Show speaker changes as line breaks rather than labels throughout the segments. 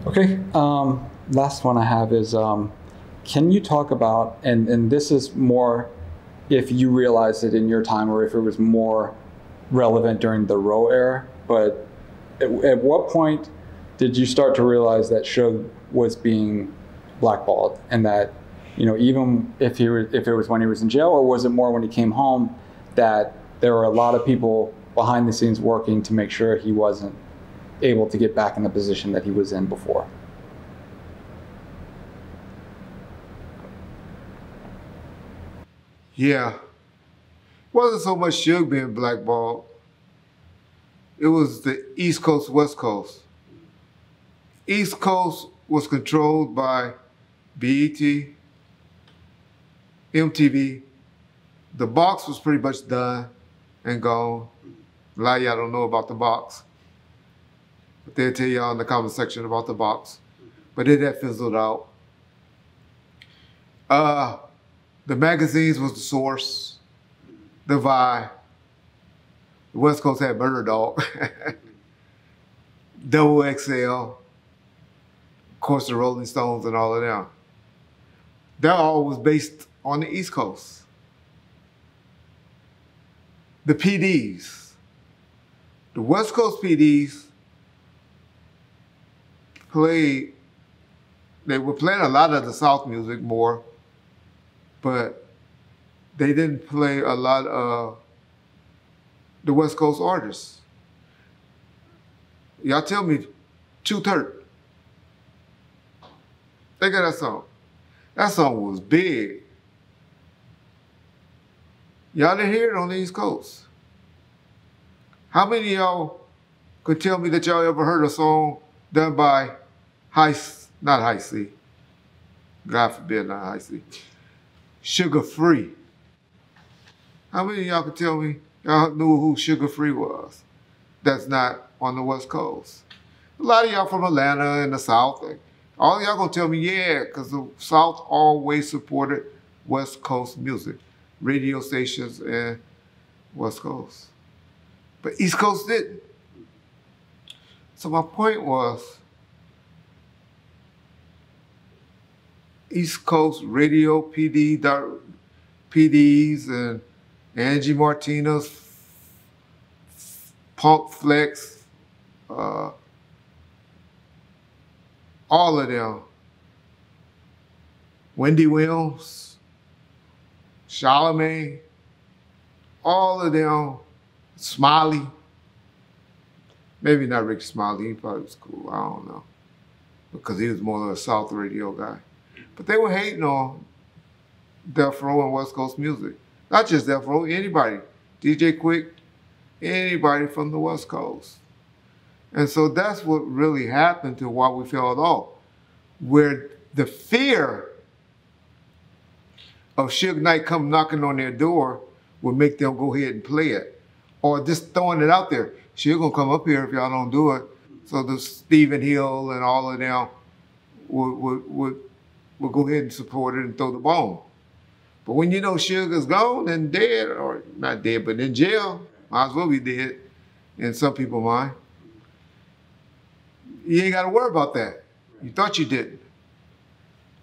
Okay, last one I have is, can you talk about, and this is more if you realized it in your time or if it was more relevant during the Row era, but at what point did you start to realize that Suge was being blackballed, and that, even if it was when he was in jail, or was it more when he came home, that there were a lot of people behind the scenes working to make sure he wasn't able to get back in the position that he was in before?
Yeah. Wasn't so much Suge being blackballed. It was the East Coast, West Coast. East Coast was controlled by BET, MTV. The box was pretty much done and gone. A lot of y'all don't know about the box, but they'll tell y'all in the comment section about the box. But it had fizzled out. The magazines was the Source, the Vibe. The West Coast had Murder Dog, Double XL, of course the Rolling Stones and all of them. That all was based on the East Coast. The PDs, the West Coast PDs they were playing a lot of the South music more, but they didn't play a lot of the West Coast artists. Y'all tell me, Too Turk. Think of that song. That song was big. Y'all didn't hear it on the East Coast. How many of y'all could tell me that y'all ever heard a song done by not High C, God forbid, not High C, Sugar Free? How many of y'all could tell me y'all knew who Sugar Free was? That's not on the West Coast. A lot of y'all from Atlanta and the South, all y'all gonna tell me, yeah, because the South always supported West Coast music, radio stations and West Coast. But East Coast didn't. So my point was, East Coast radio PDs and Angie Martinez, Punk Flex, all of them. Wendy Williams, Charlamagne, all of them. Smiley, maybe not Ricky Smiley, he probably was cool, I don't know, because he was more of a South radio guy. But they were hating on Death Row and West Coast music. Not just Death Row, anybody. DJ Quick, anybody from the West Coast. And so that's what really happened to why we fell off, where the fear of Suge Knight come knocking on their door would make them go ahead and play it. Or just throwing it out there. Suge gonna come up here if y'all don't do it. So the Stephen Hill and all of them would go ahead and support it and throw the bone. But when you know Suge is gone and dead, or not dead, but in jail, might as well be dead in some people's mind, you ain't gotta worry about that. You thought you didn't.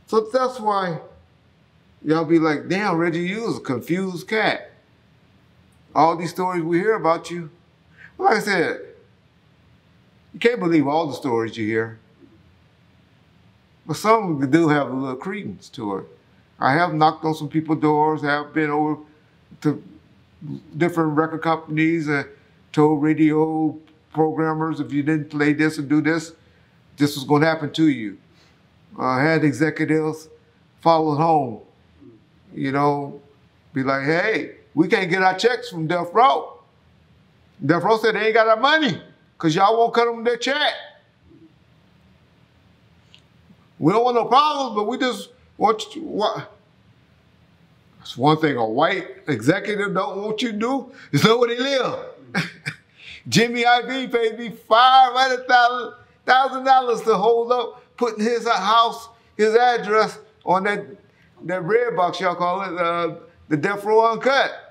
So that's why y'all be like, damn, Reggie, you was a confused cat. All these stories we hear about you. Like I said, you can't believe all the stories you hear. But some do have a little credence to it. I have knocked on some people's doors, I have been over to different record companies and told radio programmers, if you didn't play this and do this, this was gonna happen to you. I had executives followed home, be like, hey, we can't get our checks from Death Row. Death Row said they ain't got our money because y'all won't cut them their check. We don't want no problems, but we just want you to, that's one thing a white executive don't want you to do is know where they live. Jimmy Iovine paid me $500,000 to hold up putting his house, his address on that red box, y'all call it, the Death Row Uncut.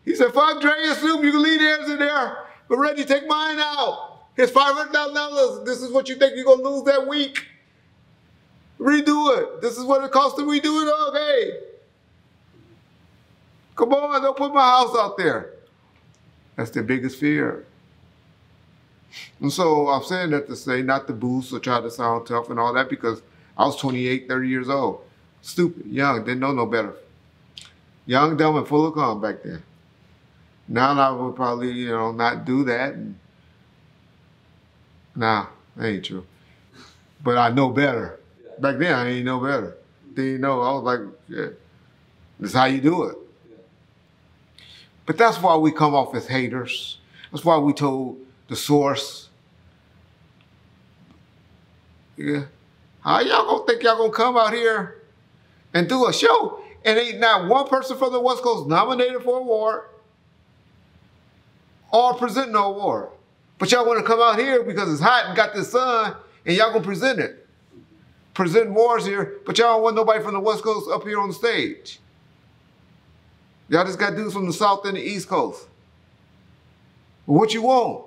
He said, fuck Dre and Snoop, you can leave theirs in there, but Reggie, take mine out. Here's $500,000. This is what you think you're going to lose that week. Redo it. This is what it costs to redo it. Okay. Come on, don't put my house out there. That's their biggest fear. And so I'm saying that to say not to boost or try to sound tough and all that, because I was 28, 30 years old. Stupid, young, didn't know no better. Young, dumb, and full of calm back then. Now I would probably, not do that. Nah, that ain't true. But I know better. Back then, I ain't know better. Didn't know. I was like, yeah, this is how you do it. But that's why we come off as haters. That's why we told the source, yeah, how y'all gonna think y'all gonna come out here and do a show and ain't not one person from the West Coast nominated for an award or presenting an award. But y'all wanna come out here because it's hot and got this sun and y'all gonna present it. Present awards here, but y'all don't want nobody from the West Coast up here on the stage. Y'all just got dudes from the South and the East Coast. What you want?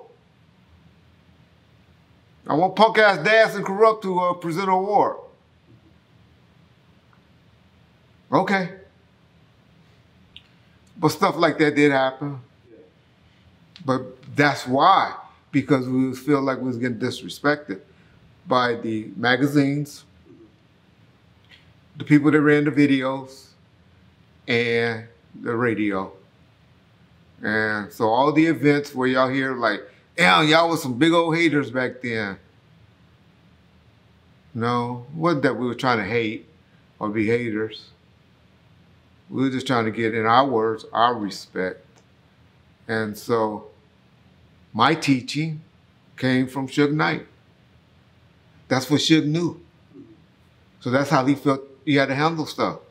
I want punk ass Das and Corrupt to present an award. Okay. But stuff like that did happen. But that's why, because we feel like we was getting disrespected by the magazines, the people that ran the videos, and the radio. And so all the events where y'all hear like, damn, y'all was some big old haters back then. No, it wasn't that we were trying to hate or be haters. We were just trying to get, in our words, our respect. And so my teaching came from Suge Knight. That's what Suge knew. So that's how he felt he had to handle stuff.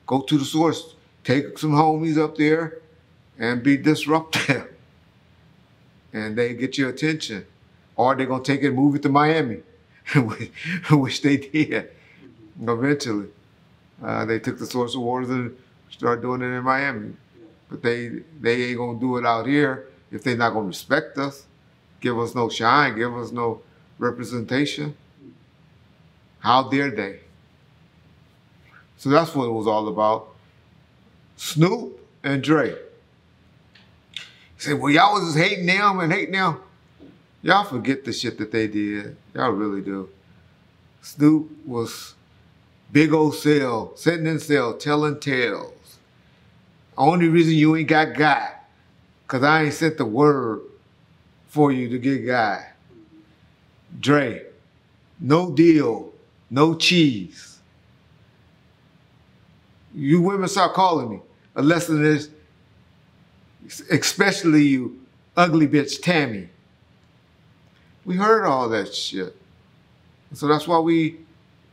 Go to the source, take some homies up there and be disruptive. And they get your attention. Or they're going to take it and move it to Miami, which they did eventually. They took the Source Awards and started doing it in Miami. But they ain't going to do it out here if they're not going to respect us, give us no shine, give us no representation. How dare they? So that's what it was all about. Snoop and Dre. He said, well, y'all was just hating them and hating them. Y'all forget the shit that they did. Y'all really do. Snoop was big old cell, sitting in cell, telling tales. Only reason you ain't got, because I ain't sent the word for you to get got. Dre, no deal, no cheese. You women start calling me. A lesson is, especially you ugly bitch Tammy. We heard all that shit. So that's why we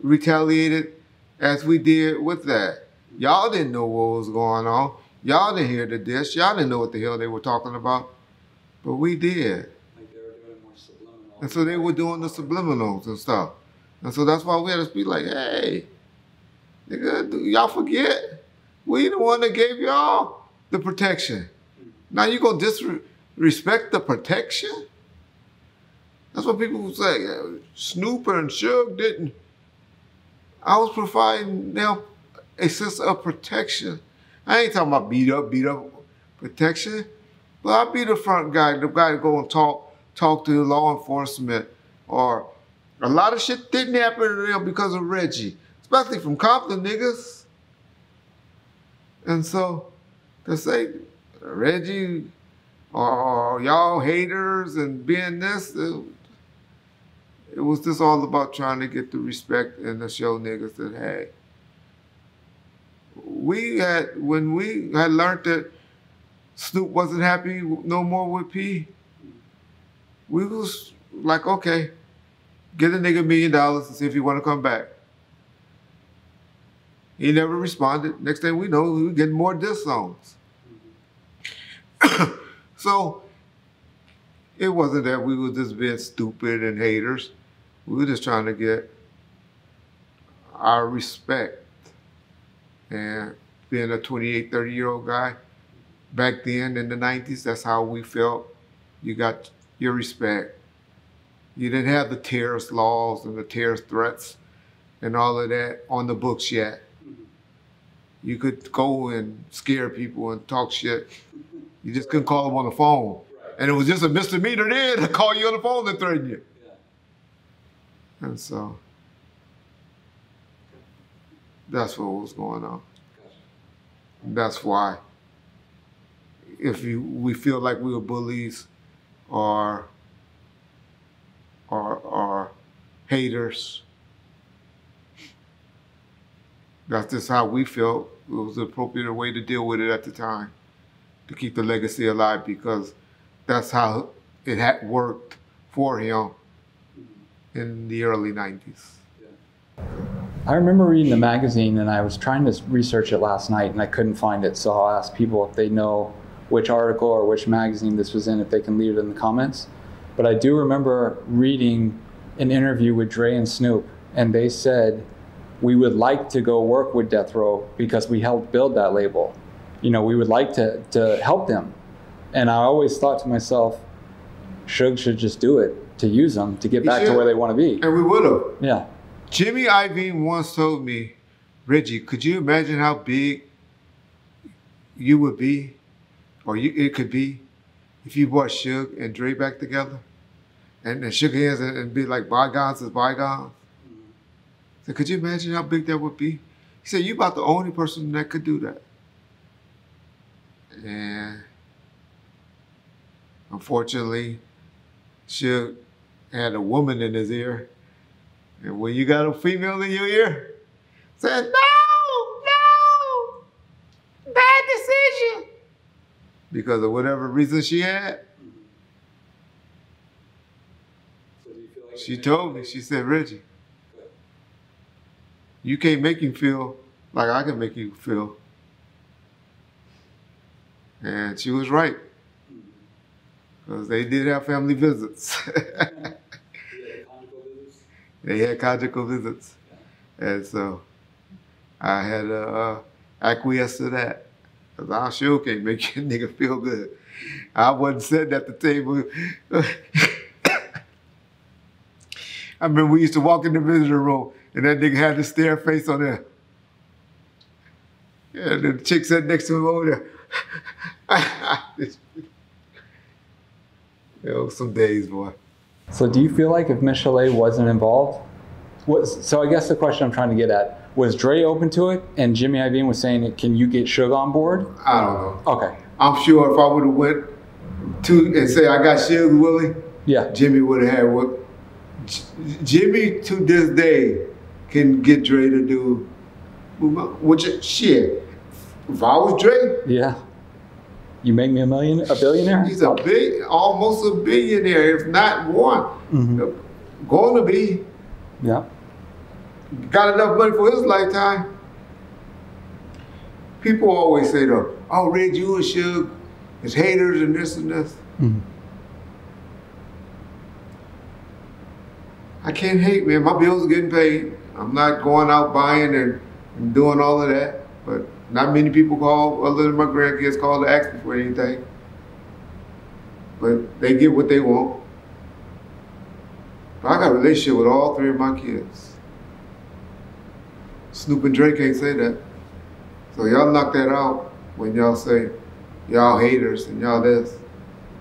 retaliated as we did with that. Y'all didn't know what was going on. Y'all didn't hear the diss. Y'all didn't know what the hell they were talking about. But we did.
Like they were doing more subliminal.
And so they were doing the subliminals and stuff. And so that's why we had to be like, hey, nigga, y'all forget? We the one that gave y'all the protection. Now you gonna disrespect the protection? That's what people say. Snoop and Suge didn't. I was providing them a sense of protection. I ain't talking about beat up protection, but I'll be the front guy, the guy to go and talk to the law enforcement. Or a lot of shit didn't happen to them because of Reggie, especially from Compton niggas. And so to say Reggie or y'all haters and being this, it was just all about trying to get the respect and to show niggas that, hey, when we had learned that Snoop wasn't happy no more with P, we was like, okay, get a nigga $1 million and see if he want to come back. He never responded. Next thing we know, we were getting more diss songs. So it wasn't that we were just being stupid and haters. We were just trying to get our respect. And being a 28, 30-year-old guy, back then in the 90s, that's how we felt. You got your respect. You didn't have the terrorist laws and the terrorist threats and all of that on the books yet. You could go and scare people and talk shit. You just couldn't call them on the phone. And it was just a misdemeanor then to call you on the phone and threaten you. And so that's what was going on. That's why if we feel like we were bullies or haters, that's just how we felt. It was the appropriate way to deal with it at the time, to keep the legacy alive, because that's how it had worked for him in the early 90s.
I remember reading the magazine, and I was trying to research it last night, and I couldn't find it, so I'll ask people if they know which article or which magazine this was in, if they can leave it in the comments. But I do remember reading an interview with Dre and Snoop, and they said, we would like to go work with Death Row because we helped build that label. You know, we would like to help them. And I always thought to myself, Suge should just do it, to use them, to get back to where they want to be.
And we would have.
Yeah.
Jimmy Iovine once told me, Reggie, could you imagine how big you would be, or it could be, if you brought Suge and Dre back together and shook hands and be like bygones is bygones? I said, could you imagine how big that would be? He said, you're about the only person that could do that. And unfortunately, Suge had a woman in his ear. And when you got a female in your ear, said, no, bad decision. Because of whatever reason she had. So do you feel like she told me, she said, Reggie, you can't make him feel like I can make you feel. And she was right. Because they did have family visits. They had conjugal visits. And so I had to acquiesce to that. Because I sure can't make your nigga feel good. I wasn't sitting at the table. I remember we used to walk in the visitor room and that nigga had the stare face on there. Yeah, and the chick sat next to him over there. Some days, boy.
So do you feel like if Miss Chalet wasn't involved, so I guess the question I'm trying to get at, was Dre open to it and Jimmy Iovine was saying, can you get Suge on board?
I don't know.
Okay.
I'm sure if I would have went to and say I got Suge willing, yeah, Jimmy would have had what. Jimmy to this day can get Dre to do, which shit. If I was Dre,
yeah. You make me a billionaire?
He's almost a billionaire, if not one. Mm-hmm. Going to be.
Yeah.
Got enough money for his lifetime. People always say though, oh, Red, you and Suge is haters and this and this. Mm-hmm. I can't hate, man. My bills are getting paid. I'm not going out buying and doing all of that, but not many people call, other than my grandkids, call to ask me for anything. But they get what they want. But I got a relationship with all three of my kids. Snoop and Dre can't say that. So y'all knock that out when y'all say y'all haters and y'all this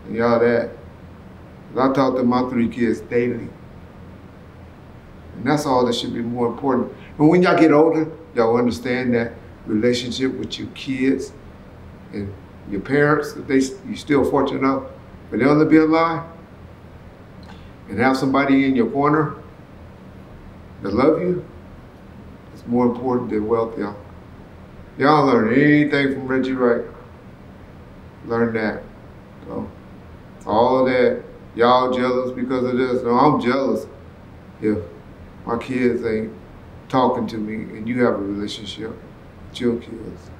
and y'all that. I talk to my three kids daily. And that's all that should be more important. And when y'all get older, y'all understand that relationship with your kids and your parents, if you still fortunate enough for them to be alive and have somebody in your corner that love you, it's more important than wealth, y'all. Y'all learn anything from Reggie Wright. Learn that. So all of that, y'all jealous because of this. No, I'm jealous if my kids ain't talking to me and you have a relationship with your kids.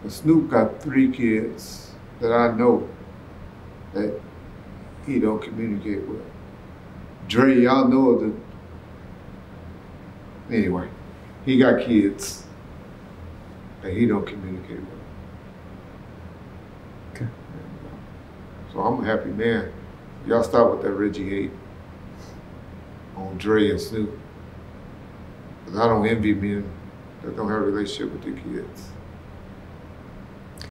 But Snoop got 3 kids that I know that he don't communicate with. Dre, y'all know that. Anyway, he got kids that he don't communicate with.
Okay.
So I'm a happy man. Y'all start with that Reggie hate. on Dre and Snoop. Because I don't envy men that don't have a relationship with their kids.